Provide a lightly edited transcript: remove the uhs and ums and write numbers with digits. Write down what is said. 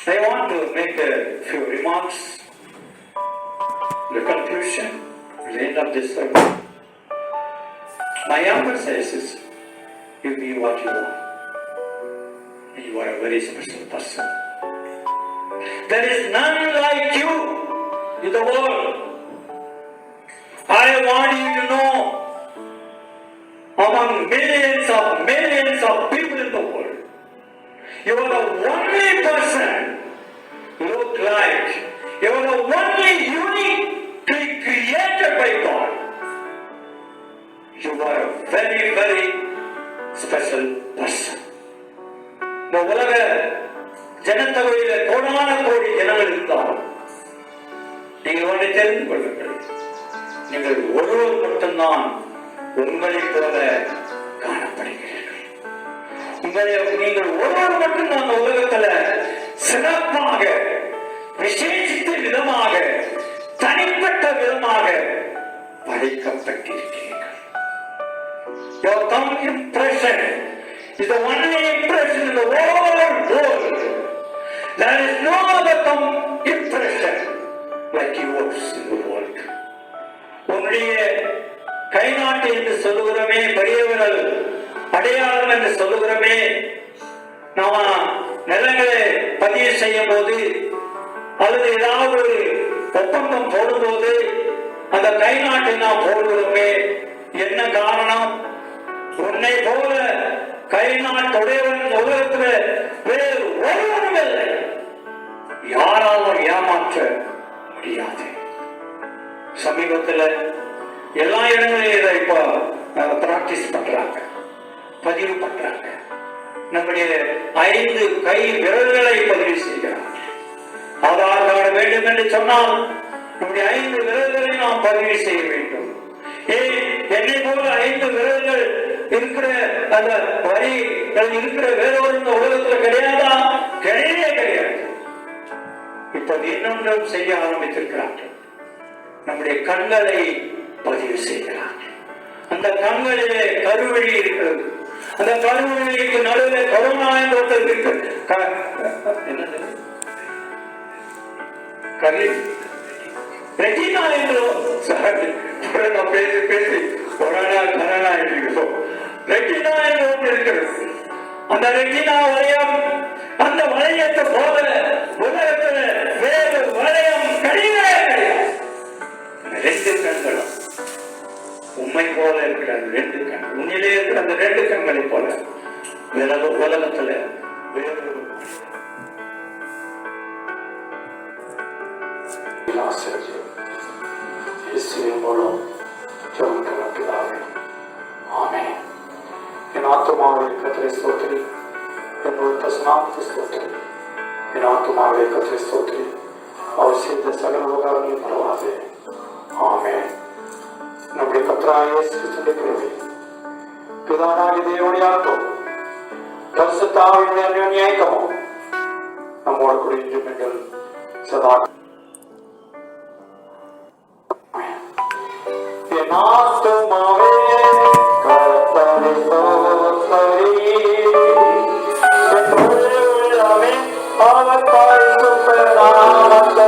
I want to make a few remarks. The conclusion, the end of this sermon. My emphasis is, you be what you are. You are a very special person. There is none like you in the world. I want you to know, among millions of people in the world, you are the only person look like, you are the only uniquely created by God. You are a very, very special person. இந்த உலக ஜனத்தொகையில கோடான கோடி ஜனங்கள் இருந்தாலும் நீங்கள் ஒன்றை தெரிந்து கொள்ளுங்கள், நீங்கள் ஒருவர் மட்டும்தான் உங்களைப் போல காணப்படுகிறீர்கள். நீங்கள் ஒருவர் மட்டும்தான் உலகத்துல சிறப்பாக விசேஷித்த விதமாக தனிப்பட்ட விதமாக படைக்கப்பட்டிருக்கிறீர்கள். Your thumb impression is the only impression in the whole world. There is no other thumb impression like yours in the world. உன்னுடைய கை நாட்டு என்று சொல்லுகிறோமே, பெரியவர்கள் அடையாளம் என்று சொல்லுகிறோமே, நாம நிலங்களை பதிவு செய்யும் போது அல்லது ஏதாவது ஒரு ஒப்பந்தம் போடும்போது அந்த கை நாட்டை நாம் போடுகிறோமே, என்ன காரணம்? உன்னை போல கை நாட்டுடையவன் உலகத்தில் வேறு ஒருவரும் இல்லை. யாராலும் ஏமாற்ற முடியாது. சமீபத்தில் எல்லா இடங்களிலும் இதை இப்போ பிராக்டிஸ் பண்றாங்க, பதிவு பண்றாங்க. நம்முடைய 5 கை விரல்களை பதிவு செய்கிறார். ஆதார் கார்டு வேண்டும் என்று சொன்னால் நம்முடைய 5 விரல்களை நாம் பதிவு செய்ய வேண்டும். என்னை போல 5 விரல்கள் இருக்கிற அந்த வரி இருக்கிற வேறொரு உலகத்தில் கிடையாதா? கிடையவே கிடையாது. இப்போது இன்னொன்றும் செய்ய ஆரம்பித்திருக்கிறார்கள். நம்முடைய கண்களை பதிவு செய்கிறார்கள். அந்த கண்களிலே கருவழி இருக்கிறது. அந்த கருவழிக்கு நடுவில் கொரோனா என்ற ஒருத்தர் இருக்கு. ரெட்டினா என்று பேசி கொரோனா இருக்கிறோம். ரெட்டினா என்று ஒன்று இருக்கிறது. அந்த ரெட்டினா வளையம், அந்த வளையத்தை போல உலகத்தில் வேறு வளையம் கிடையவே கிடையாது. 2 கண்களும் உண்மை போல இருக்கிற 2 கண், உண்மையிலே இருக்கிற அந்த 2 கண்களை போல உலகத்துல வேறு மூலம் ஆமென். என் ஆத்துமாவை கர்த்தரை ஸ்தோத்திரி, என் நாமத்தை ஸ்தோத்திரி. என் ஆத்துமாவை கர்த்தரை ஸ்தோத்திரி, அவர் செய்த சகல உபகாரங்களையும் மறவாதே. ஆமென். நம்முடைய கர்த்தராகிய இயேசு கிறிஸ்துவின் கிருபை, பிதாவாகிய தேவனுடைய அன்பும் பரிசுத்த ஆவியானவருடைய அந்யோன்ய ஐக்கியமும் நம்மோடு கூட இன்றும் என்றும் சதா